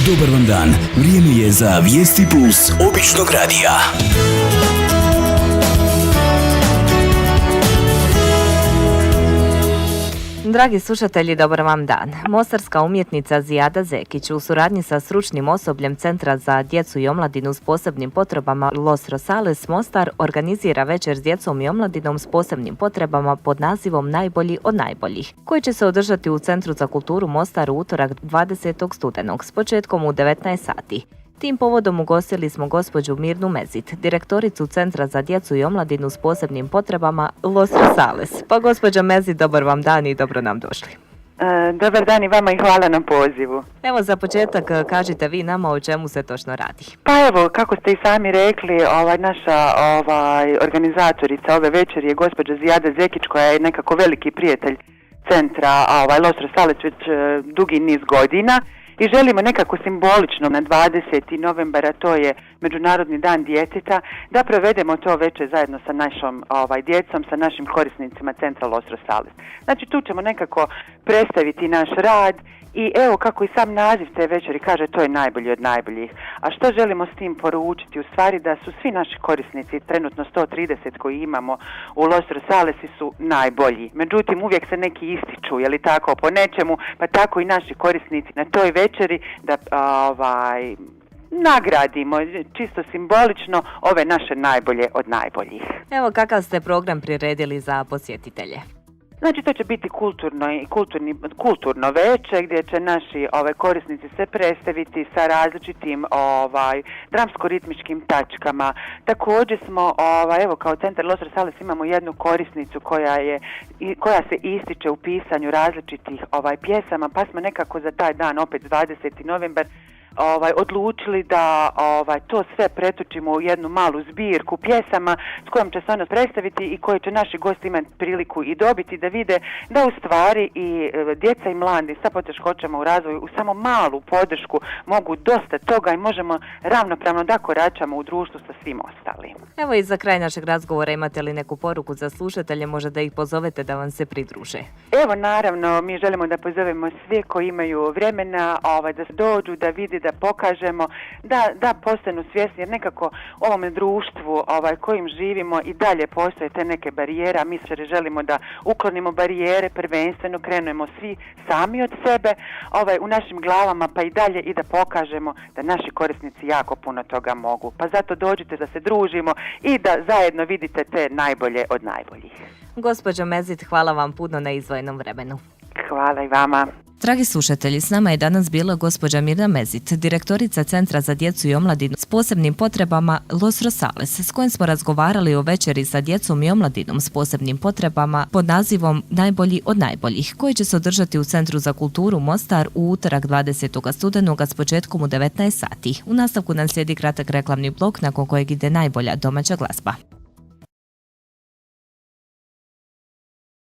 Dobar vam dan, vrijeme je za Vijesti Plus običnog radija. Dragi slušatelji, dobar vam dan. Mostarska umjetnica Zijada Zekić u suradnji sa stručnim osobljem Centra za djecu i omladinu s posebnim potrebama Los Rosales Mostar organizira večer s djecom i omladinom s posebnim potrebama pod nazivom Najbolji od najboljih, koji će se održati u Centru za kulturu Mostar u utorak 20. studenog s početkom u 19 sati. Tim povodom ugostili smo gospođu Mirnu Mezit, direktoricu Centra za djecu i omladinu s posebnim potrebama Los Rosales. Pa gospođa Mezit, dobar vam dan i dobro nam došli. Dobar dan i vama i hvala na pozivu. Evo za početak kažite vi nama o čemu se točno radi. Pa evo, kako ste i sami rekli, naša organizatorica ove večeri je gospođa Zijada Zekić, koja je nekako veliki prijatelj Centra Los Rosales već dugi niz godina. I želimo nekako simbolično na 20. novembara, to je Međunarodni dan djeteta, da provedemo to večer zajedno sa našom djecom, sa našim korisnicima Centra Los Rosales. Znači tu ćemo nekako predstaviti naš rad i evo kako i sam naziv te večeri kaže, to je najbolji od najboljih. A što želimo s tim poručiti? U stvari da su svi naši korisnici, trenutno 130 koji imamo u Los Rosalesi, su najbolji. Međutim, uvijek se neki ističu, je li tako, po nečemu, pa tako i naši korisnici na toj večeri da nagradimo čisto simbolično ove naše najbolje od najboljih. Evo kakav ste program priredili za posjetitelje? Znači to će biti kulturno veče gdje će naši korisnici se predstaviti sa različitim dramsko-ritmičkim tačkama. Također smo evo kao Centar Los Rosales imamo jednu korisnicu koja se ističe u pisanju različitih pjesama, pa smo nekako za taj dan, opet 20. novembar, odlučili da to sve pretočimo u jednu malu zbirku pjesama s kojom će se ono predstaviti i koje će naši gosti imati priliku i dobiti da vide da u stvari i djeca i mladi sa poteškoćama u razvoju u samo malu podršku mogu dosta toga i možemo ravnopravno da koračamo u društvu sa svim ostalim. Evo i za kraj našeg razgovora imate li neku poruku za slušatelje, možda da ih pozovete da vam se pridruže? Evo naravno, mi želimo da pozovemo sve koji imaju vremena da dođu, da vidi, da pokažemo, da postanu svjesni, jer nekako u ovome društvu kojim živimo i dalje postoje te neke barijere, a mi se želimo da uklonimo barijere, prvenstveno krenemo svi sami od sebe u našim glavama, pa i dalje i da pokažemo da naši korisnici jako puno toga mogu. Pa zato dođite da se družimo i da zajedno vidite te najbolje od najboljih. Gospođo Mezit, hvala vam puno na izdvojenom vremenu. Hvala i vama. Dragi slušatelji, s nama je danas bila gospođa Mirna Mezit, direktorica Centra za djecu i omladinu s posebnim potrebama Los Rosales, s kojim smo razgovarali o večeri sa djecom i omladinom s posebnim potrebama pod nazivom Najbolji od najboljih, koji će se održati u Centru za kulturu Mostar u utorak 20. studenoga s početkom u 19 sati. U nastavku nam slijedi kratak reklamni blok nakon kojeg ide najbolja domaća glazba.